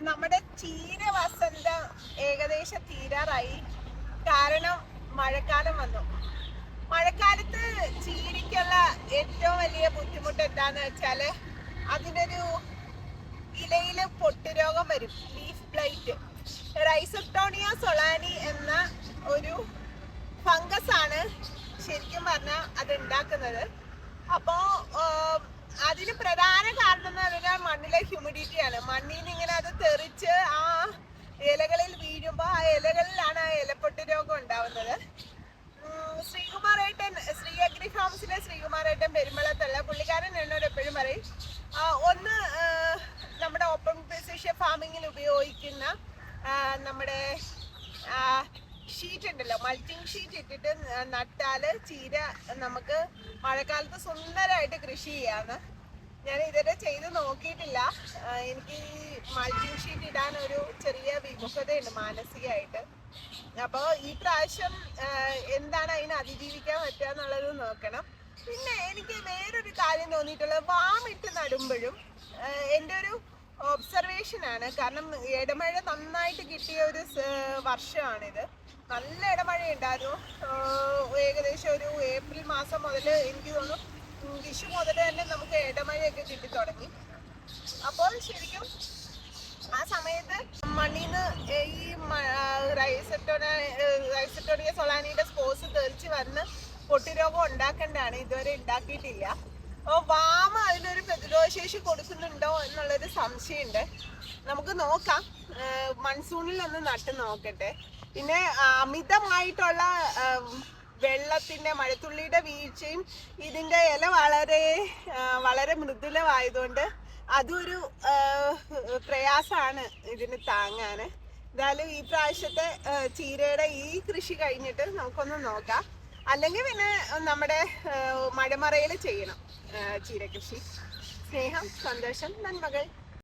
നമ്മുടെ ചീര വസന്തം ഏകദേശം തീരാറായി. കാരണം മഴക്കാലം വന്നു. മഴക്കാലത്ത് ചീരയ്ക്കുള്ള ഏറ്റവും വലിയ ബുദ്ധിമുട്ട് എന്താന്ന് വെച്ചാല് അതിനൊരു ഇലയില് പൊട്ടുരോഗം വരും, ലീഫ് ബ്ലൈറ്റ്. റൈസോപ്റ്റോണിയ സൊളാനി എന്ന ഒരു ഫംഗസ് ആണ് ശരിക്കും പറഞ്ഞാൽ അത് ഉണ്ടാക്കുന്നത്. അപ്പോ അതിന് പ്രധാന കാരണം എന്ന് പറഞ്ഞാൽ മണ്ണിലെ ഹ്യൂമിഡിറ്റിയാണ്. മണ്ണിൽ നിന്ന് ഇങ്ങനെ അത് തെറിച്ച് ആ ഇലകളിൽ വീഴുമ്പോൾ ആ ഇലകളിലാണ് ആ ഇലപ്പൊട്ട് രോഗം ഉണ്ടാവുന്നത്. ശ്രീകുമാരേട്ടൻ, ശ്രീ അഗ്രി ഫാംസിലെ ശ്രീകുമാരേട്ടൻ പെരുമ്പളത്തുള്ള പുള്ളിക്കാരൻ എന്നോട് എപ്പോഴും പറയും, ഒന്ന് നമ്മുടെ ഓപ്പൺ പ്രിസിഷൻ ഫാമിങ്ങിൽ ഉപയോഗിക്കുന്ന നമ്മുടെ ഷീറ്റ് ഉണ്ടല്ലോ, മൾച്ചിങ് ഷീറ്റ് ഇട്ടിട്ട് നട്ടാല് ചീര നമുക്ക് മഴക്കാലത്ത് സുന്ദരമായിട്ട് കൃഷി ചെയ്യാന്ന്. ഞാൻ ഇതുവരെ ചെയ്ത് നോക്കിയിട്ടില്ല. എനിക്ക് ഈ മൾച്ചിങ് ഷീറ്റ് ഇടാൻ ഒരു ചെറിയ വിമുഖതയുണ്ട് മാനസികമായിട്ട്. അപ്പോൾ ഈ പ്രാവശ്യം എന്താണ് അതിനെ അതിജീവിക്കാൻ പറ്റുക എന്നുള്ളത് നോക്കണം. പിന്നെ എനിക്ക് വേറൊരു കാര്യം തോന്നിയിട്ടുള്ളത്, വാമിട്ട് നടുമ്പോഴും എൻ്റെ ഒരു ഒബ്സർവേഷനാണ്. കാരണം ഇടമഴ നന്നായിട്ട് കിട്ടിയ ഒരു വർഷമാണിത്. നല്ല ഇടമഴ ഉണ്ടായിരുന്നു. ഏകദേശം ഒരു ഏപ്രിൽ മാസം മുതൽ എനിക്ക് തോന്നുന്നു വിഷു മുതൽ തന്നെ നമുക്ക് ഇടമഴയൊക്കെ കിട്ടി തുടങ്ങി. അപ്പോൾ ശരിക്കും ആ സമയത്ത് മണ്ണിന്ന് ഈ റൈസോപ്റ്റോണിയ സൊളാനിയുടെ സ്പോർസ് തെറിച്ച് വന്ന് പൊട്ടിരോഗം ഉണ്ടാക്കേണ്ടതാണ്. ഇതുവരെ ഉണ്ടാക്കിയിട്ടില്ല. അപ്പോൾ വാമ അതിനൊരു പ്രതിരോധശേഷി കൊടുക്കുന്നുണ്ടോ എന്നുള്ളൊരു സംശയമുണ്ട്. നമുക്ക് നോക്കാം, മൺസൂണിൽ ഒന്ന് നട്ട് നോക്കട്ടെ. പിന്നെ അമിതമായിട്ടുള്ള വെള്ളത്തിൻ്റെ മഴത്തുള്ളിയുടെ വീഴ്ചയും ഇതിൻ്റെ ഇല വളരെ മൃദുലമായതുകൊണ്ട് അതൊരു പ്രയാസമാണ് ഇതിന് താങ്ങാൻ. എന്തായാലും ഈ പ്രാവശ്യത്തെ ചീരയുടെ ഈ കൃഷി കഴിഞ്ഞിട്ട് നമുക്കൊന്ന് നോക്കാം. അല്ലെങ്കിൽ പിന്നെ നമ്മുടെ മഴമറയിൽ ചെയ്യണം ചീര കൃഷി. സ്നേഹം, സന്തോഷം, നന്മകൾ.